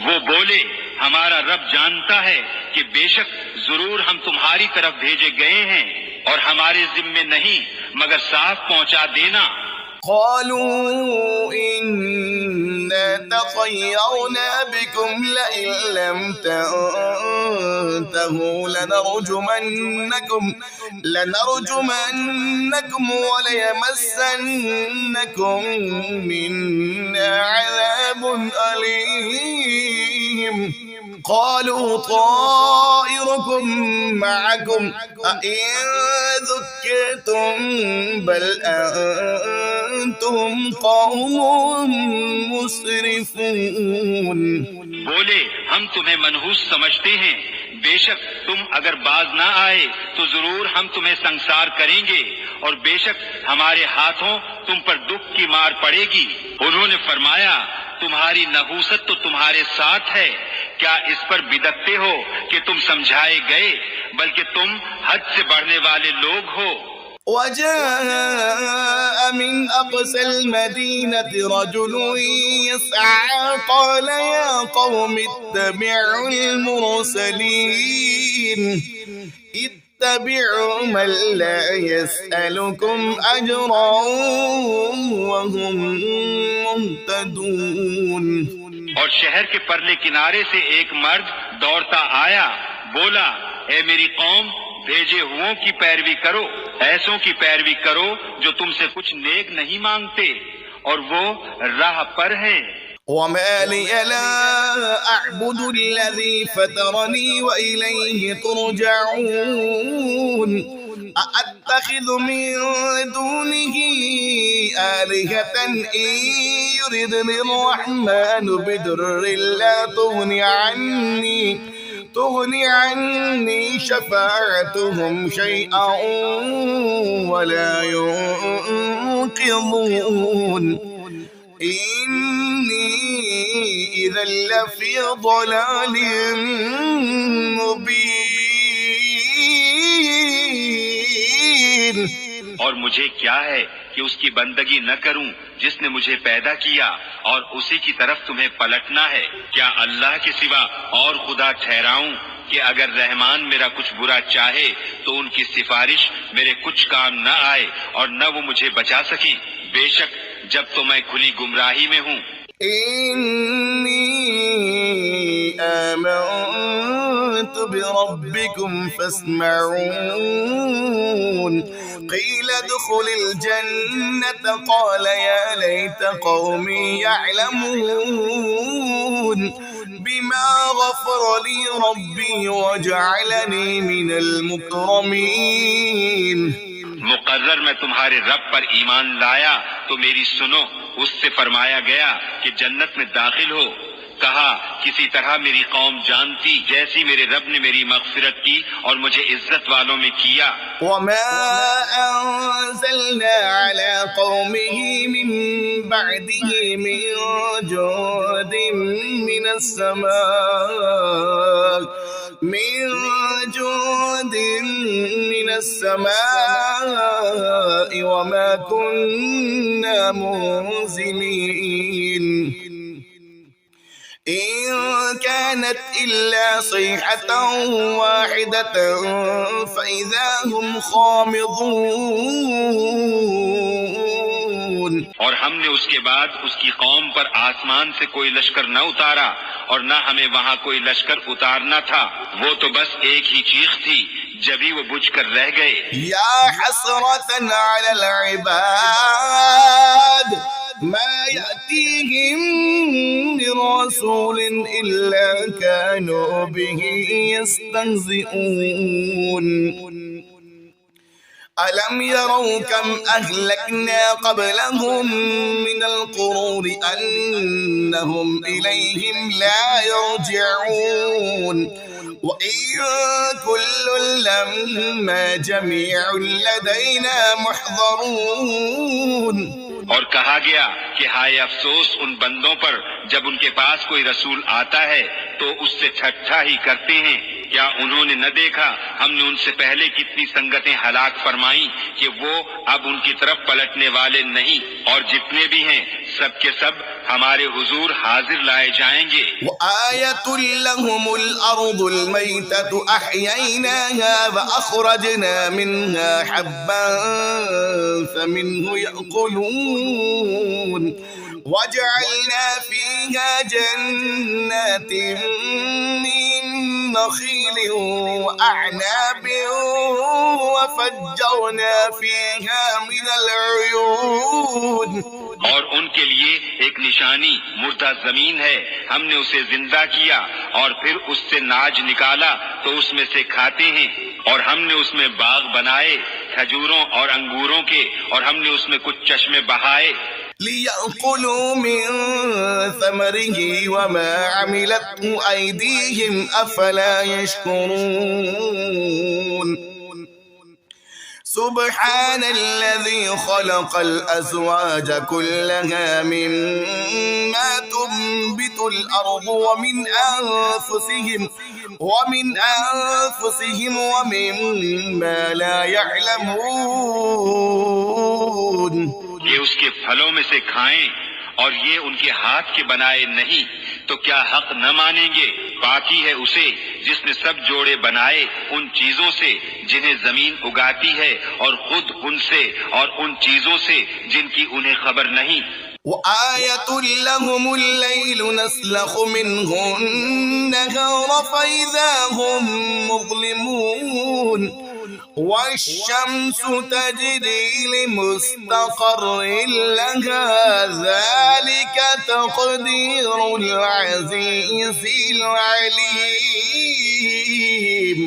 وہ بولے ہمارا رب جانتا ہے کہ بے شک ضرور ہم تمہاری طرف بھیجے گئے ہیں اور ہمارے ذمے نہیں مگر صاف پہنچا دینا. قالوا إنا تطيرنا بكم لئن لم تنتهوا لنرجمنكم وليمسنكم منا عذاب أليم. قالوا طائركم معكم أئن ذكرتم بل أنتم قوم مسرفون. بولے ہم تمہیں منحوس سمجھتے ہیں بے شک تم اگر باز نہ آئے تو ضرور ہم تمہیں سنسار کریں گے، اور بے شک ہمارے ہاتھوں تم پر دکھ کی مار پڑے گی۔ انہوں نے فرمایا تمہاری نحوست تو تمہارے ساتھ ہے، کیا اس پر بدکتے ہو کہ تم سمجھائے گئے، بلکہ تم حد سے بڑھنے والے لوگ ہو۔ وجاء من أقصى المدينة رجل يسعى قال يا قوم اتبعوا المرسلين اتبعوا من لا يسألكم أجرا وهم مهتدون۔ اور شہر کے پرلے کنارے سے ایک مرد دوڑتا آیا، بولا اے میری قوم، بھیجے ہوں کی پیروی کرو، ایسوں کی پیروی کرو جو تم سے کچھ نیک نہیں مانگتے اور وہ راہ پر ہیں۔ وما لي لا أعبد الذي فطرني وإليه ترجعون أأتخذ من دونه آلهة إن يردني الرحمن بضر لا تغني عني شفاعتهم شيئا ولا ينقذون إني إذا لفي ضلال مبين۔ اور مجھے کیا ہے کہ اس کی بندگی نہ کروں جس نے مجھے پیدا کیا، اور اسی کی طرف تمہیں پلٹنا ہے۔ کیا اللہ کے سوا اور خدا ٹھہراؤں کہ اگر رحمان میرا کچھ برا چاہے تو ان کی سفارش میرے کچھ کام نہ آئے اور نہ وہ مجھے بچا سکیں؟ بے شک جب تو میں کھلی گمراہی میں ہوں۔ إني آمنت بربكم فاسمعون قيل ادخل الجنة قال يا ليت قومي يعلمون بما غفر لي ربي وجعلني من المكرمين۔ مقرر میں تمہارے رب پر ایمان لایا تو میری سنو۔ اس سے فرمایا گیا کہ جنت میں داخل ہو۔ کہا کسی طرح میری قوم جانتی جیسی میرے رب نے میری مغفرت کی اور مجھے عزت والوں میں کیا۔ وما أنزلنا على قومه من بعده من جود من السماء وما كنا منزلين إن كانت إلا صيحة واحدة فإذا هم خامضون۔ اور ہم نے اس کے بعد اس کی قوم پر آسمان سے کوئی لشکر نہ اتارا اور نہ ہمیں وہاں کوئی لشکر اتارنا تھا، وہ تو بس ایک ہی چیخ تھی، جبھی وہ بجھ کر رہ گئے۔ يا حسرة على العباد ما يأتيهم من رسول إلا كانوا به يستهزئون ألم يروا كم أهلكنا قبلهم من القرون أنهم إليهم لا يرجعون وإن كل لما جميع لدينا محضرون۔ اور کہا گیا کہ ہائے افسوس ان بندوں پر جب ان کے پاس کوئی رسول آتا ہے تو اس سے ٹھٹھا ہی کرتے ہیں۔ کیا انہوں نے نہ دیکھا ہم نے ان سے پہلے کتنی سنگتیں ہلاک فرمائیں کہ وہ اب ان کی طرف پلٹنے والے نہیں، اور جتنے بھی ہیں سب کے سب ہمارے حضور حاضر لائے جائیں گے۔ وآية لهم الأرض الميتة أحييناها وأخرجنا منها حبا فمنه يأكلون وجعلنا فيها جنات من نخيل وأعناب وفجرنا فيها من العيون۔ اور ان کے لیے ایک نشانی مردہ زمین ہے، ہم نے اسے زندہ کیا اور پھر اس سے ناج نکالا تو اس میں سے کھاتے ہیں، اور ہم نے اس میں باغ بنائے کھجوروں اور انگوروں کے، اور ہم نے اس میں کچھ چشمے بہائے۔ ليأكلوا من ثمره وما عملته أيديهم أفلا يشكرون سبحان الذي خلق الأزواج كلها مما تنبت الأرض ومن أنفسهم ومما لا يعلمون یہ اس کے پھلوں میں سے کھائیں اور یہ ان کے ہاتھ کے بنائے نہیں تو کیا حق نہ مانیں گے؟ باقی ہے اسے جس نے سب جوڑے بنائے ان چیزوں سے جنہیں زمین اگاتی ہے اور خود ان سے اور ان چیزوں سے جن کی انہیں خبر نہیں۔ وآية لهم الليل نسلخ منه النهار فإذا هم مظلمون والشمس تجري لمستقر لها ذلك تقدير العزيز العليم۔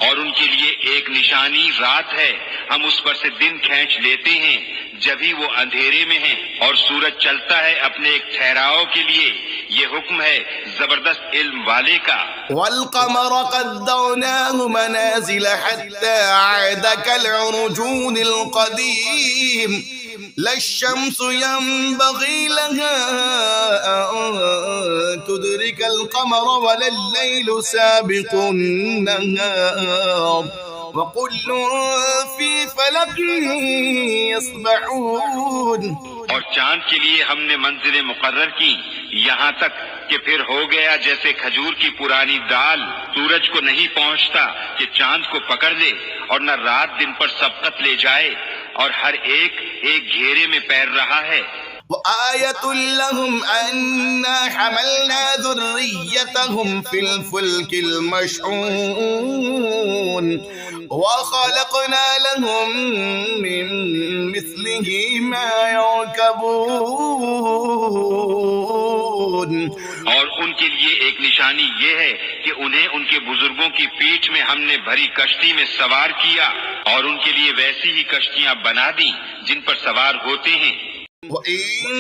اور ان کے لیے ایک نشانی رات ہے، ہم اس پر سے دن کھینچ لیتے ہیں جبھی وہ اندھیرے میں ہیں، اور سورج چلتا ہے اپنے ایک ٹھہراؤ کے لیے، یہ حکم ہے زبردست علم والے کا۔ والقمر قدرناه منازل حتى عاد كالعرجون القديم لا الشمس ينبغي لها أن تدرك القمر ولا الليل سابق النهار وكل في فلك يسبحون۔ اور چاند کے لیے ہم نے منزلیں مقرر کی یہاں تک کہ پھر ہو گیا جیسے کھجور کی پرانی دال، سورج کو نہیں پہنچتا کہ چاند کو پکڑ لے، اور نہ رات دن پر سبقت لے جائے، اور ہر ایک ایک گھیرے میں پیر رہا ہے۔ وآية لهم أنا حملنا ذريتهم في الفلك المشحون وخلقنا لهم من مثله ما يركبون۔ اور ان کے لیے ایک نشانی یہ ہے کہ انہیں ان کے بزرگوں کی پیٹھ میں ہم نے بھری کشتی میں سوار کیا، اور ان کے لیے ویسی ہی کشتیاں بنا دیں جن پر سوار ہوتے ہیں۔ وَإِن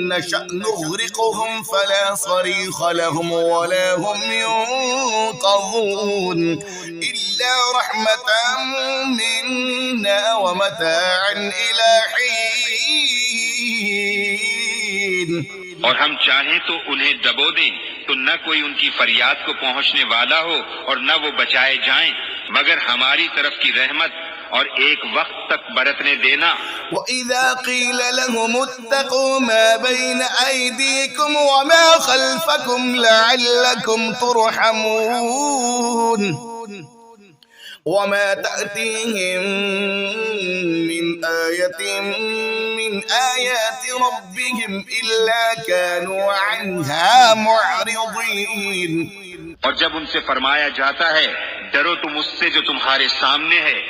نَّشَأْ نُغْرِقْهُمْ فَلَا صَرِيخَ لَهُمْ وَلَا هُمْ يُنقَذُونَ إِلَّا رَحْمَةً مِنَّا وَمَتَاعًا إِلَىٰ حِينٍ۔ اور ہم چاہیں تو انہیں دبو دیں تو نہ کوئی ان کی فریاد کو پہنچنے والا ہو اور نہ وہ بچائے جائیں، مگر ہماری طرف کی رحمت اور ایک وقت تک برتنے دینا۔ وَإِذَا قِيلَ لَهُمُ اتَّقُوا مَا بَيْنَ أَيْدِيكُمْ وَمَا خَلْفَكُمْ لَعَلَّكُمْ تُرْحَمُونَ وَمَا تَأْتِيهِم مِّنْ آيَةٍ مِّنْ آيَاتِ رَبِّهِمْ إِلَّا كَانُوا عَنْهَا مُعْرِضِينَ۔ اور جب ان سے فرمایا جاتا ہے ڈرو تم اس سے جو تمہارے سامنے ہے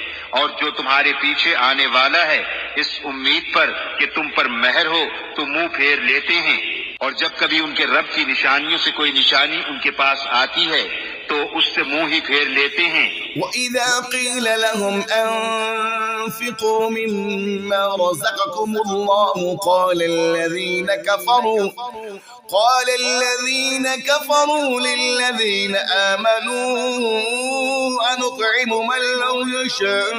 اور جو تمہارے پیچھے آنے والا ہے، اس امید پر کہ تم پر مہر ہو تو منہ پھیر لیتے ہیں، اور جب کبھی ان کے رب کی نشانیوں سے کوئی نشانی ان کے پاس آتی ہے تو اس سے منہ ہی پھیر لیتے ہیں۔ وَإِذَا قِيلَ لَهُمْ أَنفِقُوا مِمَّا رَزَقَكُمُ اللَّهُ قَالَ الَّذِينَ كَفَرُوا لِلَّذِينَ آمَنُوا أَنُطْعِمُ مَن لَّوْ يَشَاءُ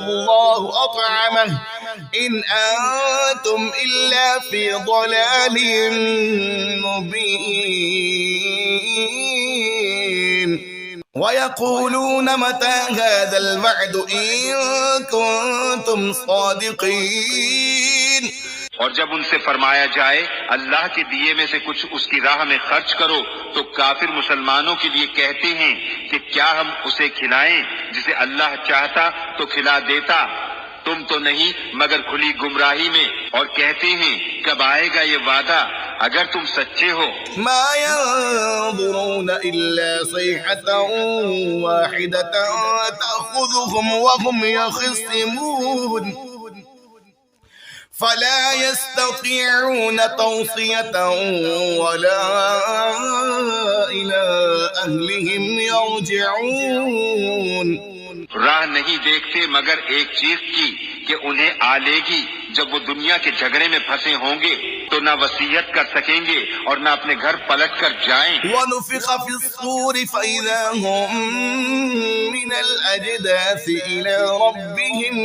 اللَّهُ أَطْعَمَهُ إِنْ أَنتُمْ إِلَّا فِي ضَلَالٍ مُّبِينٍ۔ وَيَقُولُونَ مَتَىٰ هَٰذَا الْوَعْدُ إِن كُنتُمْ صَادِقِينَ۔ اور جب ان سے فرمایا جائے اللہ کے دیے میں سے کچھ اس کی راہ میں خرچ کرو تو کافر مسلمانوں کے لیے کہتے ہیں کہ کیا ہم اسے کھلائیں جسے اللہ چاہتا تو کھلا دیتا، تم تو نہیں مگر کھلی گمراہی میں، اور کہتے ہیں کب آئے گا یہ وعدہ اگر تم سچے ہو۔ ما ينظرون إلا صيحة واحدة تأخذهم وهم يخصمون فلا يستطيعون توصية ولا إلى أهلهم يرجعون۔ راہ نہیں دیکھتے مگر ایک چیخ کی کہ انہیں آ لے گی جب وہ دنیا کے جھگڑے میں پھنسے ہوں گے تو نہ وصیت کر سکیں گے اور نہ اپنے گھر پلٹ کر جائیں. ونفخ في الصور فإذا هم من الأجداث إلى ربهم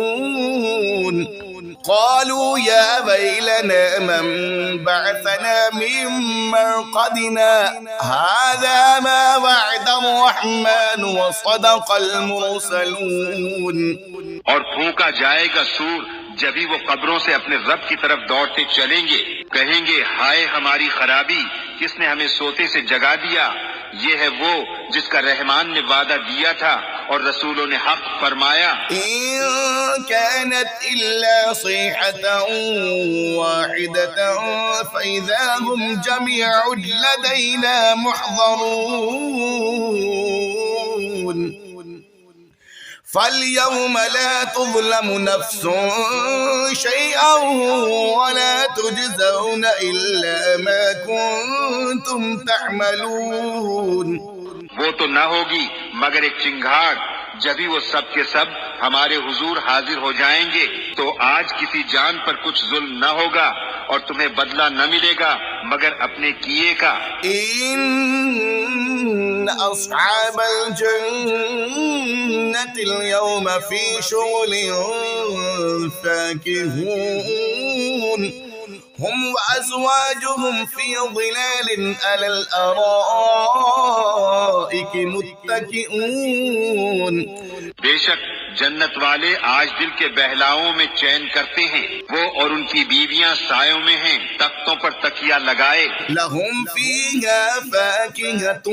ينسلون قالوا يا ويلنا من بعثنا من مرقدنا هذا ما وعد الرحمن وصدق المرسلون. اور پھونکا جائے گا سور جبھی وہ قبروں سے اپنے رب کی طرف دوڑتے چلیں گے. کہیں گے ہائے ہماری خرابی، کس نے ہمیں سوتے سے جگا دیا. یہ ہے وہ جس کا رحمان نے وعدہ دیا تھا اور رسولوں نے حق فرمایا. إن كانت إلا صيحة واحدة فإذا هم جميع لدينا محضرون فاليوم لا تظلم نفس شيئا ولا تجزون إلا ما كنتم تعملون. وہ تو نہ ہوگی مگر ایک چنگھاڑ، جبھی وہ سب کے سب ہمارے حضور حاضر ہو جائیں گے. تو آج کسی جان پر کچھ ظلم نہ ہوگا اور تمہیں بدلہ نہ ملے گا مگر اپنے کیے کا. إن أصحاب الجنة اليوم في شغل فاكهون هم وأزواجهم في ظلال على الأرائك متكئون. بے شک جنت والے آج دل کے بہلاؤں میں چین کرتے ہیں، وہ اور ان کی بیویاں سایوں میں ہیں، تختوں پر تکیہ لگائے. لهم فيها فاكهة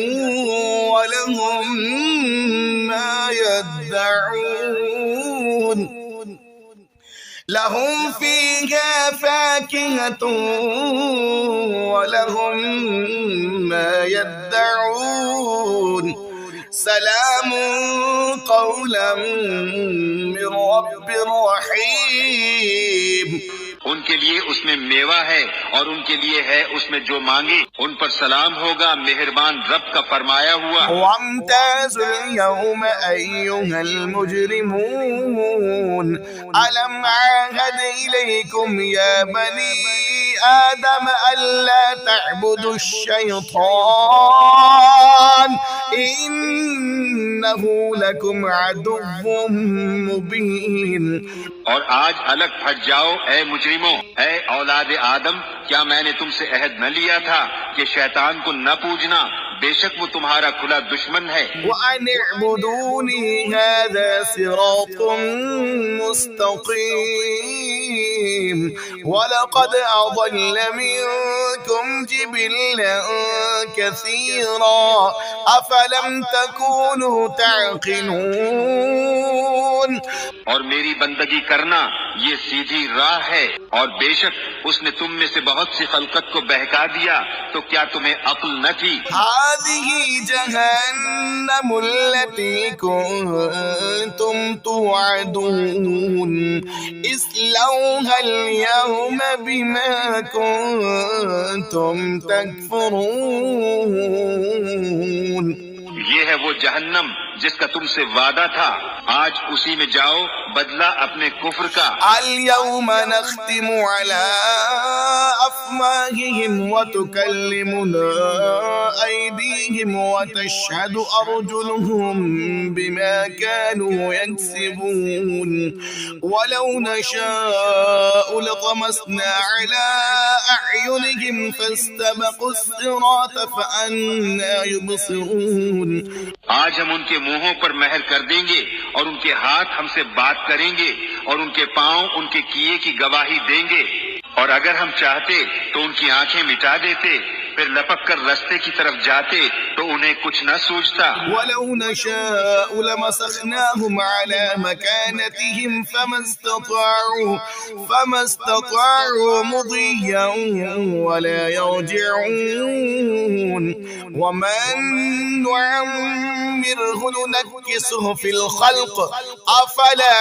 ولهم ما يدعون لهم فيها فاكهة ولهم ما يدعون سلام قولا من رب رحيم. ان کے لیے اس میں میوہ ہے اور ان کے لیے ہے اس میں جو مانگے. ان پر سلام ہوگا مہربان رب کا فرمایا ہوا. وامتازوا اليوم أيها المجرمون ألم أعهد إليكم يا بني آدم ألا تعبدوا الشيطان إنه لكم عدو مبين. اور آج الگ پھٹ جاؤ اے مجرموں، اے اولاد آدم، کیا میں نے تم سے عہد نہ لیا تھا کہ شیطان کو نہ پوجنا، بے شک وہ تمہارا کھلا دشمن ہے. وأن اعبدوني هذا صراط مستقيم ولقد أضل منكم جبلا كثيرا أفلم تكونوا تعقلون. اور میری بندگی کرنا یہ سیدھی راہ ہے، اور بے شک اس نے تم میں سے بہت سی خلقت کو بہکا دیا، تو کیا تمہیں عقل نہ تھی؟ هذه جهنم التي كنتم توعدون اصلوها اليوم بما كنتم تكفرون. یہ ہے وہ جہنم جس کا تم سے وعدہ تھا، آج اسی میں جاؤ بدلہ اپنے کفر کا. اليوم نختم على أفواههم وتكلمنا أيديهم وتشهد أرجلهم بما كانوا يكسبون ولو نشاء لطمسنا على أعينهم فاستبقوا الصراط فأنى يبصرون. آج ہم ان کے منہوں پر مہر کر دیں گے اور ان کے ہاتھ ہم سے بات کریں گے اور ان کے پاؤں ان کے کیے کی گواہی دیں گے. اور اگر ہم چاہتے تو ان کی آنکھیں مٹا دیتے، پھر لپک کر رستے کی طرف جاتے تو انہیں کچھ نہ سوچتا. ولو نشاء لمسخناهم على مكانتهم فما استطاعوا مضيا ولا يرجعون ومن نعمره ننكسه في الخلق أفلا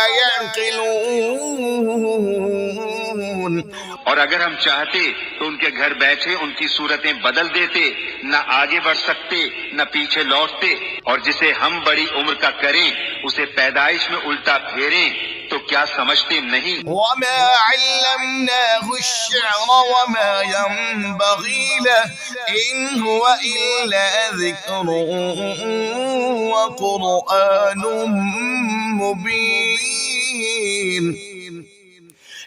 يعقلون. اور اگر ہم چاہتے تو ان کے گھر بیٹھے ان کی صورتیں بدل دیتے، نہ آگے بڑھ سکتے نہ پیچھے لوٹتے، اور جسے ہم بڑی عمر کا کریں اسے پیدائش میں الٹا پھیریں تو کیا سمجھتے نہیں؟ وما علمناه الشعر وما ينبغي له إن هو إلا ذكر وقرآن مبين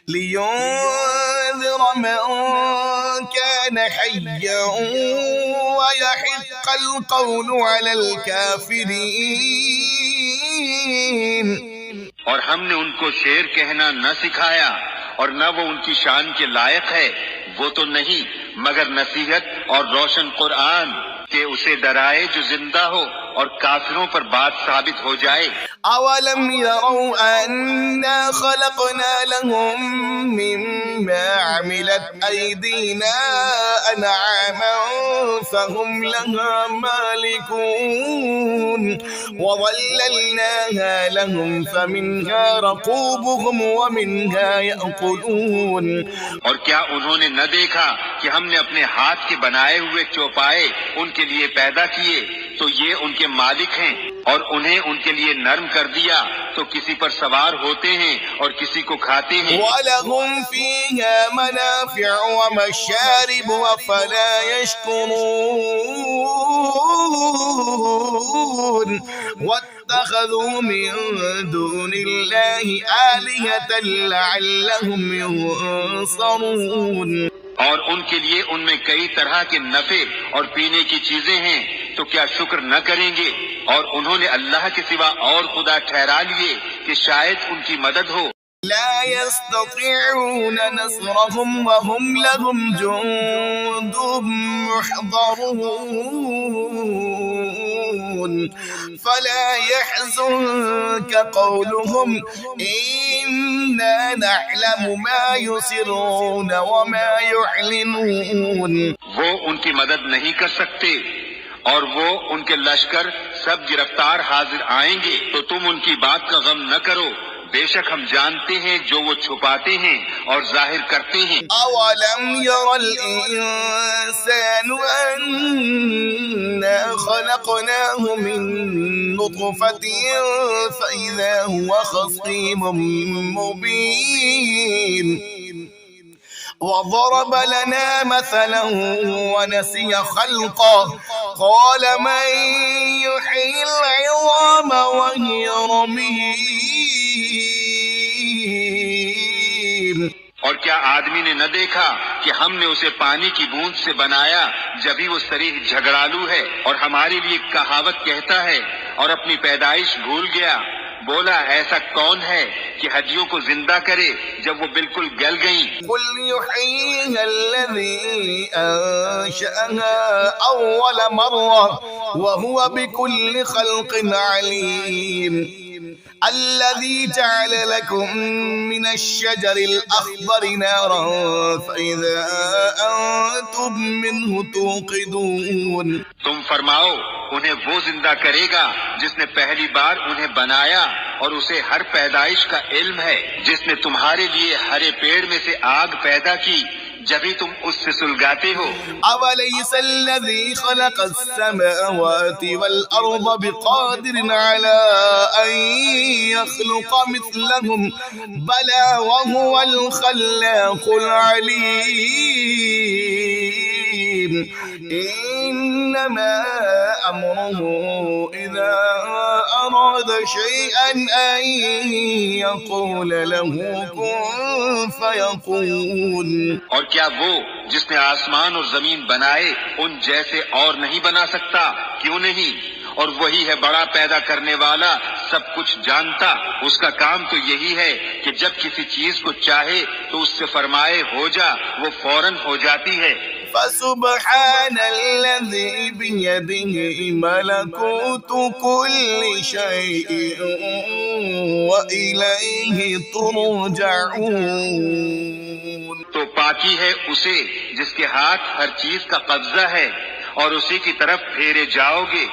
لينذر من كان حيا ويحق القول على الكافرين. اور ہم نے ان کو شعر کہنا نہ سکھایا اور نہ وہ ان کی شان کے لائق ہے، وہ تو نہیں مگر نصیحت اور روشن قرآن کہ اسے ڈرائے جو زندہ ہو اور کافروں پر بات ثابت ہو جائے. أولم يروا أنا خلقنا لهم مما عملت أيدينا أنعاما فهم لها مالكون وظللناها لهم فمنها ركوبهم ومنها يأكلون. اور کیا انہوں نے نہ دیکھا کہ ہم نے اپنے ہاتھ کے بنائے ہوئے چوپائے ان کے لیے پیدا کیے تو یہ ان کے مالک ہیں، اور انہیں ان کے لیے نرم کر دیا تو کسی پر سوار ہوتے ہیں اور کسی کو کھاتے ہیں. وَلَهُمْ فِيهَا مَنَافِعُ وَمَشَارِبُ أَفَلَا يَشْكُرُونَ وَاتَّخَذُوا مِن دُونِ اللَّهِ آلِهَةً لَعَلَّهُمْ يُنصَرُونَ. اور ان کے لیے ان میں کئی طرح کے نفع اور پینے کی چیزیں ہیں تو کیا شکر نہ کریں گے؟ اور انہوں نے اللہ کے سوا اور خدا ٹھہرا لیے کہ شاید ان کی مدد ہو. لا يستطيعون نصرهم وهم لهم جند محضرون فلا يحزنك قولهم إنا نعلم ما يسرون وما يعلنون. وہ ان کی مدد نہیں کر سکتے اور وہ ان کے لشکر سب گرفتار حاضر آئیں گے، تو تم ان کی بات کا غم نہ کرو، بے شک ہم جانتے ہیں جو وہ چھپاتے ہیں اور ظاہر کرتے ہیں. أولم ير الإنسان أنا خلقناه من نطفة فإذا هو خصيم مبين وضرب لنا مثلا ونسي خلقه قال من يحيي العظام وهي رميم. اور کیا آدمی نے نہ دیکھا کہ ہم نے اسے پانی کی بوند سے بنایا جبھی وہ صریح جھگڑالو ہے، اور ہمارے لیے کہاوت کہتا ہے اور اپنی پیدائش بھول گیا. بولا ایسا کون ہے کہ ہڈیوں کو زندہ کرے جب وہ بالکل گل گئیں؟ قل يحييها الذي أنشأها أول مرة وهو بكل خلق عليم. الذي جعل لكم من الشجر الأخضر نارا فإذا أنتم منه توقدون. تم فرماؤ انہیں وہ زندہ کرے گا جس نے پہلی بار انہیں بنایا اور اسے ہر پیدائش کا علم ہے، جس نے تمہارے لیے ہرے پیڑ میں سے آگ پیدا کی جبھی تم اس سے سلگاتے ہو. أوليس الذي خلق السماوات والأرض بقادر على أن يخلق مثلهم بلى وهو الخلاق العليم. إنما أمره إذا أراد شيئا أن يقول له كن فيكون. اور کیا وہ جس نے آسمان اور زمین بنائے ان جیسے اور نہیں بنا سکتا؟ کیوں نہیں؟ اور وہی ہے بڑا پیدا کرنے والا، سب کچھ جانتا. اس کا کام تو یہی ہے کہ جب کسی چیز کو چاہے تو اس سے فرمائے ہو جا، وہ فوراً ہو جاتی ہے. فسبحان الذي بيده ملكوت كل شيء وإليه ترجعون. تو پاکی ہے اسے جس کے ہاتھ ہر چیز کا قبضہ ہے اور اسی کی طرف پھیرے جاؤ گے.